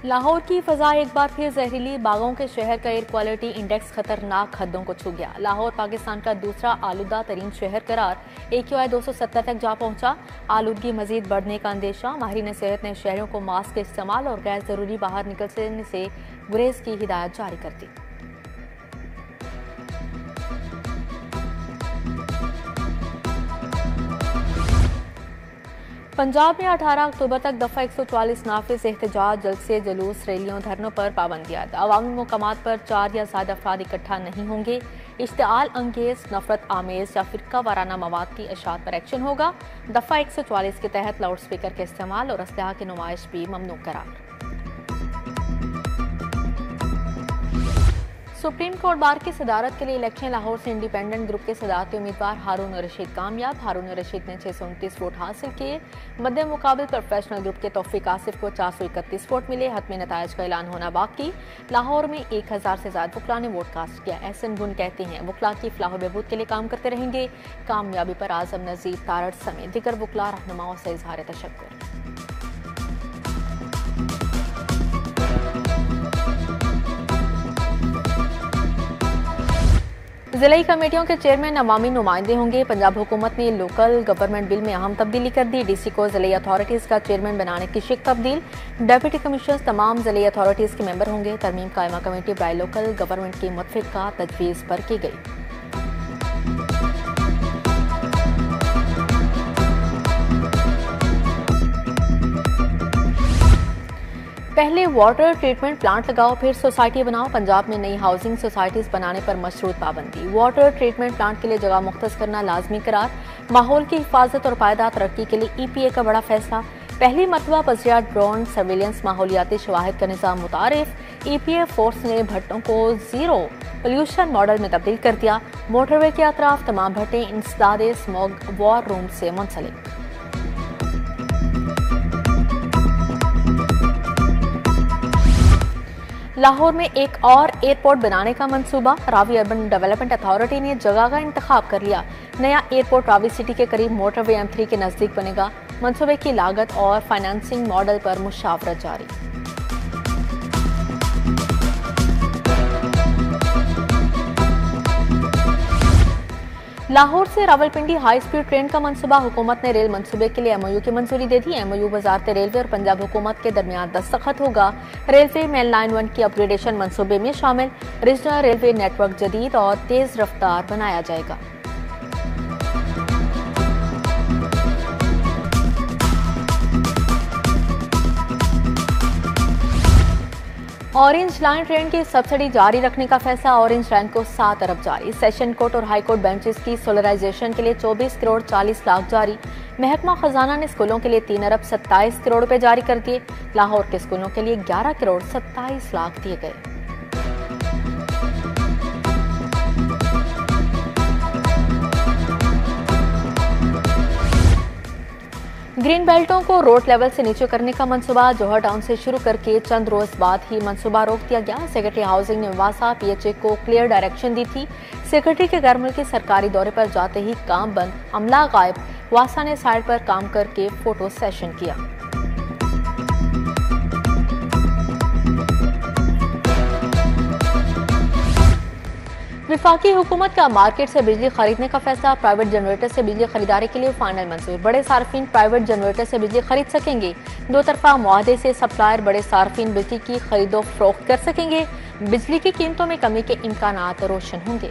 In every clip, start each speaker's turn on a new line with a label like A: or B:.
A: लाहौर की फजा एक बार फिर जहरीली बागों के शहर का एयर क्वालिटी इंडेक्स खतरनाक हदों को छू गया। लाहौर पाकिस्तान का दूसरा आलूदा तरीन शहर करार AQI 270 तक जा पहुंचा। आलूदगी मजीद बढ़ने का अंदेशा। माहिरीन सेहत ने शहरों को मास्क के इस्तेमाल और गैर जरूरी बाहर निकलने से गुरेज की हिदायत जारी कर दी। पंजाब में 18 अक्टूबर तक दफा 144 नाफिज एहतजाज, जलसे, जुलूस, रैलियों, धरनों पर पाबंदियां। अवामी मुकामात पर 4 या ज्यादा अफराद इकट्ठा नहीं होंगे। इश्तिआल अंगेज, नफरत आमेज या फिरका वाराना मवाद की अशात पर एक्शन होगा। दफा 144 के तहत लाउड स्पीकर के इस्तेमाल और असलहा की नुमाइश भी ममनू करार। सुप्रीम कोर्ट बार की सदारत के लिए इलेक्शन लाहौर से इंडिपेंडेंट ग्रुप के सदारती उम्मीदवार हारून रशीद कामयाब। हारून रशीद ने 629 वोट हासिल किए। मद्दे मुकाबले प्रोफेशनल ग्रुप के तौफीक आसिफ को 431 वोट मिले। हतमी नतायज का ऐलान होना बाकी। लाहौर में 1000 से ज्यादा वकला ने वोट कास्ट किया। एहसन गुन कहते हैं वकला की फलाह बहबूद के लिए काम करते रहेंगे। कामयाबी पर आजम नजीर तारड़ समेत दीगर वकला रहनुमाओं से इजहार तशक्कुर। जिलाई कमेटियों के चेयरमैन अवामी नुमाइंदे होंगे। पंजाब हुकूमत ने लोकल गवर्नमेंट बिल में अहम तब्दीली कर दी। DC को जिलाई अथॉरिटीज का चेयरमैन बनाने की शिक तब्दील। डेप्यूटी कमिश्नर तमाम जिलाई अथॉरिटीज के मेंबर होंगे। तरमीम कायमा कमेटी बराए लोकल गवर्नमेंट की मुतफिका तजवीज़ पर की गई। पहले वाटर ट्रीटमेंट प्लांट लगाओ फिर सोसाइटी बनाओ। पंजाब में नई हाउसिंग सोसाइटीज बनाने पर मशरूत पाबंदी। वाटर ट्रीटमेंट प्लांट के लिए जगह मुख्तस करना लाजमी करार। माहौल की हिफाजत और पायदार तरक्की के लिए EPA का बड़ा फैसला। पहली मरतबा बजरिया ड्रोन सर्विलेंस माहौलियाती शवाहिद का निज़ाम मुतारिफ। EPA फोर्स ने भट्टों को जीरो पोल्यूशन मॉडल में तब्दील कर दिया। मोटरवे के अतराफ तमाम भट्टें इंसदाद स्मॉग वॉर रूम से मुंसलिक। लाहौर में एक और एयरपोर्ट बनाने का मंसूबा। रावी अर्बन डेवलपमेंट अथॉरिटी ने जगह का इंतखाब कर लिया। नया एयरपोर्ट रावी सिटी के करीब मोटरवे M3 के नजदीक बनेगा। मंसूबे की लागत और फाइनेंसिंग मॉडल पर मुशावरत जारी। लाहौर से रावलपिंडी हाई स्पीड ट्रेन का मंसूबा। हुकूमत ने रेल मंसूबे के लिए MOU की मंजूरी दे दी। MOU वजारत रेलवे और पंजाब हुकूमत के दरमियान दस्तखत होगा। रेलवे मेन लाइन 1 की अपग्रेडेशन मंसूबे में शामिल। रीजनल रेलवे नेटवर्क जदीद और तेज रफ्तार बनाया जाएगा। ऑरेंज लाइन ट्रेन की सब्सिडी जारी रखने का फैसला। ऑरेंज लाइन को 7 अरब जारी। सेशन कोर्ट और हाई कोर्ट बेंचेस की सोलराइजेशन के लिए 24 करोड़ 40 लाख जारी। महकमा खजाना ने स्कूलों के लिए 3 अरब 27 करोड़ रुपए जारी कर दिए। लाहौर के स्कूलों के लिए 11 करोड़ 27 लाख दिए गए। ग्रीन बेल्टों को रोड लेवल से नीचे करने का मंसूबा। जौहर टाउन से शुरू करके चंद रोज बाद ही मंसूबा रोक दिया गया। सेक्रेटरी हाउसिंग ने वासा PHA को क्लियर डायरेक्शन दी थी। सेक्रेटरी के घर मुल्की सरकारी दौरे पर जाते ही काम बंद, अमला गायब। वासा ने साइड पर काम करके फोटो सेशन किया। विफाकी हुकूमत का मार्केट से बिजली खरीदने का फैसला। प्राइवेट जनरेटर से बिजली खरीदारी के लिए फाइनल मंजूर। बड़े सार्फिन प्राइवेट जनरेटर से बिजली खरीद सकेंगे। दो तरफा मुआहदे से सप्लायर बड़े सार्फिन बिजली की खरीदो फरोख्त कर सकेंगे। बिजली की कीमतों में कमी के इम्कानात रोशन होंगे।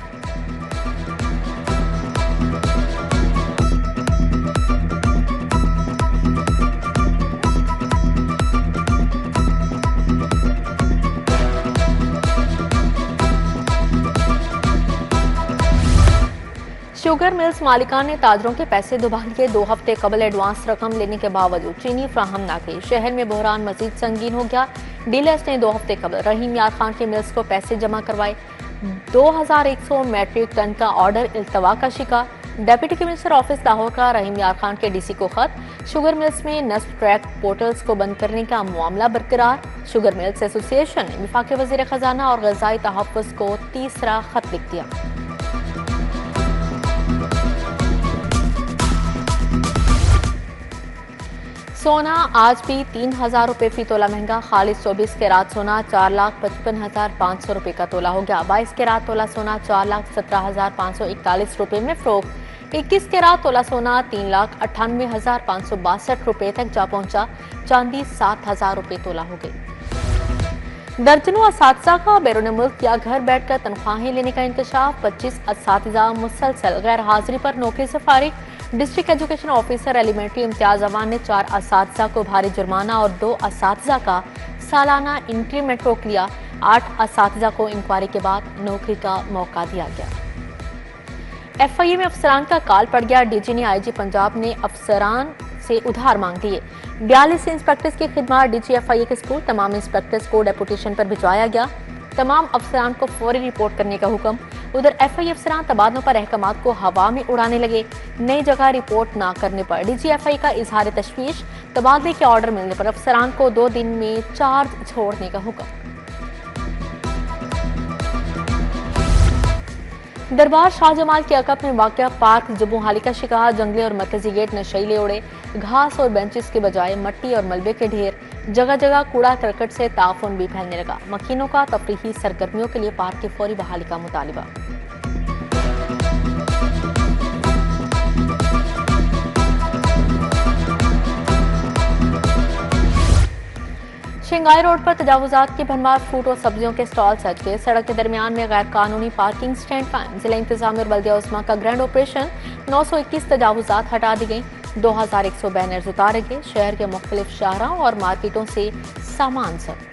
A: शुगर मिल्स मालिकान ने ताजरों के पैसे दुबा लिए। 2 हफ्ते कबल एडवांस रकम लेने के बावजूद चीनी फ्राहम न की। शहर में बहरान मजीद संगीन हो गया। डीलर्स ने 2 हफ्ते कबल रहीम यार खान के मिल्स को पैसे जमा करवाए। 2100 मैट्रिक टन का ऑर्डर इल्तवा का शिकार। डेप्यूटी कमिश्नर ऑफिस लाहौर का रहीम यार खान के DC को खत। शुगर मिल्स में नस्ब ट्रैक पोर्टल्स को बंद करने का मामला बरकरार। शुगर मिल्स एसोसिएशन ने वफाकी वजीर खजाना और ग़ज़ाई तहफ़्फ़ुज़ को तीसरा खत लिख दिया। सोना आज भी 3,000 रुपये फी तोला महंगा। खालिस 24 कैरात सोना 4,55,500 रुपये का तोला हो गया। 22 कैरात तोला सोना 4,17,541 रुपये में फरोख्त। 21 कैरात तोला सोना 3,98,562 रुपये तक जा पहुंचा। चांदी 7,000 रुपये तोला हो गई। दर्जनों असातिज़ा का बैरून मुल्क या घर बैठकर तनख्वाहें लेने का इंकशाफ। 25 असातिज़ा मुसलसल गैर हाजिरी पर नौकरी से फारिग। District education officer elementary Imtiaz Awan ने 4 असातिज़ा को भारी जुर्माना और 2 असातिज़ा का सालाना इंक्रीमेंट रोक लिया। 8 असातिज़ा को इंक्वायरी के बाद नौकरी का मौका दिया गया। FIA में अफसरान का काल पड़ गया। DG ने IG पंजाब ने अफसरान से उधार मांग लिए। 42 इंस्पेक्टर्स की खिदमत DG FIA के स्कूल। तमाम इंस्पेक्टर्स को डेपुटेशन पर भिजवाया गया। तमाम अफसरान को फौरी रिपोर्ट करने का हुक्म। उधर FIA अफसरान तबादलों पर अहकामात को हवा में उड़ाने लगे। नई जगह रिपोर्ट न करने पर DG FIA का इजहार तशवीश। तबादले के ऑर्डर मिलने पर अफसरान को 2 दिन में चार्ज छोड़ने का हुक्म। दरबार शाहजमाल के अकब में वाक़या पार्क जबूहाली का शिकार। जंगले और मरकजी गेट नशीले उड़े। घास और बेंचेस के बजाय मट्टी और मलबे के ढेर। जगह जगह कूड़ा करकट से ताफुन भी फैलने लगा। मकीनों का तफरीही सरगर्मियों के लिए पार्क की फौरी बहाली का मुतालिबा। शंघाई रोड पर तजावुजात की भरमार। फ्रूट और सब्जियों के स्टॉल सज गए। सड़क के दरमियान में गैर कानूनी पार्किंग स्टैंड कायम। जिला इंतजामिया और बल्दिया उस्मा का ग्रैंड ऑपरेशन। 921 तजावुजात हटा दी गई। 2100 बैनर्स उतारे गए। शहर के मुख्तलिफ शाहराहों और मार्केटों से सामान जब्त।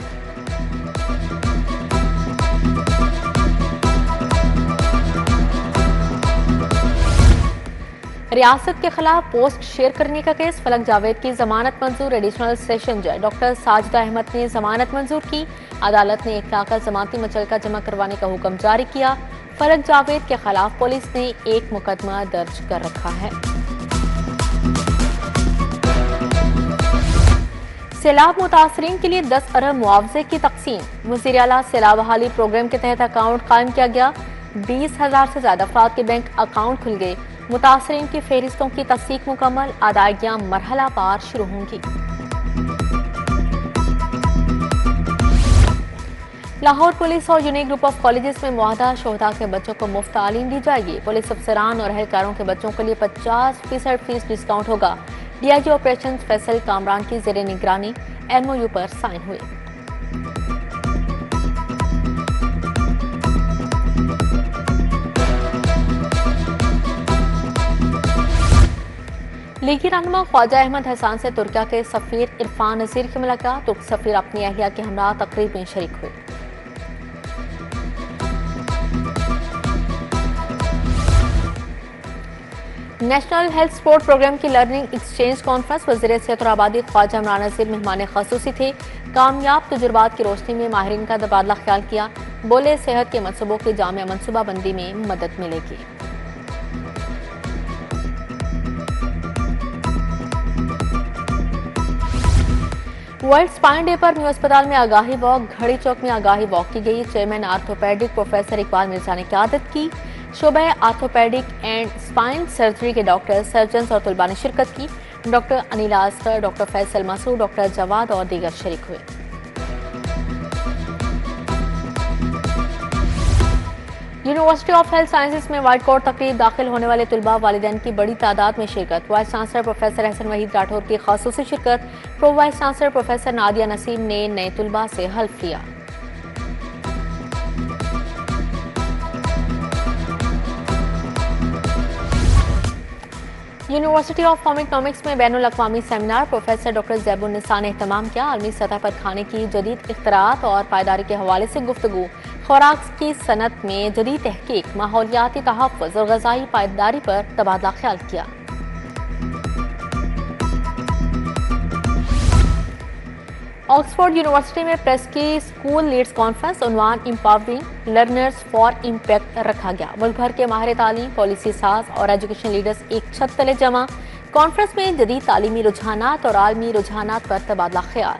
A: रियासत के खिलाफ पोस्ट शेयर करने का केस। फलक जावेद की जमानत मंजूर। एडिशनल सेशन जज डॉक्टर साजिदा अहमद ने जमानत मंजूर की। अदालत ने 1 लाख का जमानती मुचलका जमा करवाने का हुक्म जारी किया। फलक जावेद के खिलाफ पुलिस ने एक मुकदमा दर्ज कर रखा है। सैलाब मुतासरीन के लिए 10 अरब मुआवजे की तकसीम। वज़ीर आला सैलाब बहाली प्रोग्राम के तहत अकाउंट कायम किया गया। 20,000 से ज्यादा अफराद के बैंक अकाउंट खुल गए। मुतासरीन की फहरिस्तों की तस्दीक मुकम्मल। अदायगियां मरहला पार शुरू होंगी। लाहौर पुलिस और यूनिक ग्रुप ऑफ कॉलेजेस में मुआहदा शोहदा के बच्चों को मुफ्त तालीम दी जाएगी। पुलिस अफसरान और अहलकारों के बच्चों के लिए 50% फीस डिस्काउंट होगा। DIG ऑपरेशन फैसल कामरान की जेर निगरानी MOU पर साइन हुए। लीगी रहनुमा ख्वाजा अहमद हसान से तुर्किया के सफीर इरफान नजीर की मुलाकात। तुर्क सफीर अपनी अहलिया के हमरा तकरीब में शरीक हुए। नेशनल हेल्थ सपोर्ट प्रोग्राम की लर्निंग एक्सचेंज कॉन्फ्रेंस। वज़ीर सेहत और आबादी ख्वाजा इमरान नज़ीर मेहमान ख़ुसूसी थे। कामयाब तजुर्बात की रोशनी में माहिरीन का तबादला ख्याल किया। बोले सेहत के मनसूबों की जामिया मनसूबाबंदी में मदद मिलेगी। वर्ल्ड स्पाइन डे पर न्यू अस्पताल में आगाही वॉक। घड़ी चौक में आगाही वॉक की गई। Chairman orthopaedic professor Iqbal Mirza ने क़यादत की। शोबे आर्थोपेडिक एंड स्पाइन सर्जरी के डॉक्टर, सर्जन और तलबा ने शिरकत की। Doctor Anil Askar, doctor Faisal Masood, doctor Jawad और दीगर शरीक हुए। यूनिवर्सिटी ऑफ हेल्थ साइंसेज में व्हाइट कोट तकरीब। दाखिल होने वाले तलबा वालिदैन की बड़ी तादाद में शिरकत। Vice chancellor professor Hasan Waheed Rathore की खासूसी शिरकत। Pro vice chancellor professor Nadia Naseem ने नए तलबा से हल्फ लिया। यूनिवर्सिटी ऑफ होम इकोनॉमिक्स में बैनुल अक़वामी सेमिनार। प्रोफेसर डॉक्टर ज़ैबुन्निसा ने एहतमाम किया। आलमी सतह पर खाने की जदीद इख्तरात और पायदारी के हवाले से गुफ्तगू। खुराक की सनत में जदीद तहकीक, माहौलियाती तहफ़्फ़ुज़ और ग़ज़ाई पायदारी पर तबादला ख्याल किया। ऑक्सफोर्ड यूनिवर्सिटी में प्रेस की स्कूल लीड्स कॉन्फ्रेंस। उन्वान एम्पावरिंग लर्नर्स फॉर इम्पैक्ट रखा गया। मुल्क भर के माहिर तालीम, पॉलिसी साज और एजुकेशन लीडर्स एक छत तले जमा। कॉन्फ्रेंस में जदीद तालीमी रुझानात और आलमी रुझानात पर तबादला ख्याल।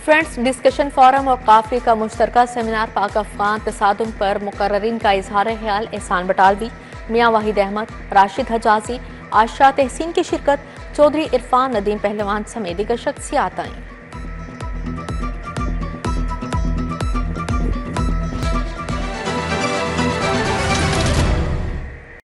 A: फ्रेंड्स डिस्कशन फोरम और काफी का मुश्तरका सेमिनार। पाक अफगान तसादुम पर मुकर्ररीन का इजहार ख्याल। एहसान बटालवी मियां वाहिद अहमद, राशिद हजाजी, आशा तहसीन की शिरकत, चौधरी इरफान नदीम पहलवान समेत दीगर शख्सियात आईं।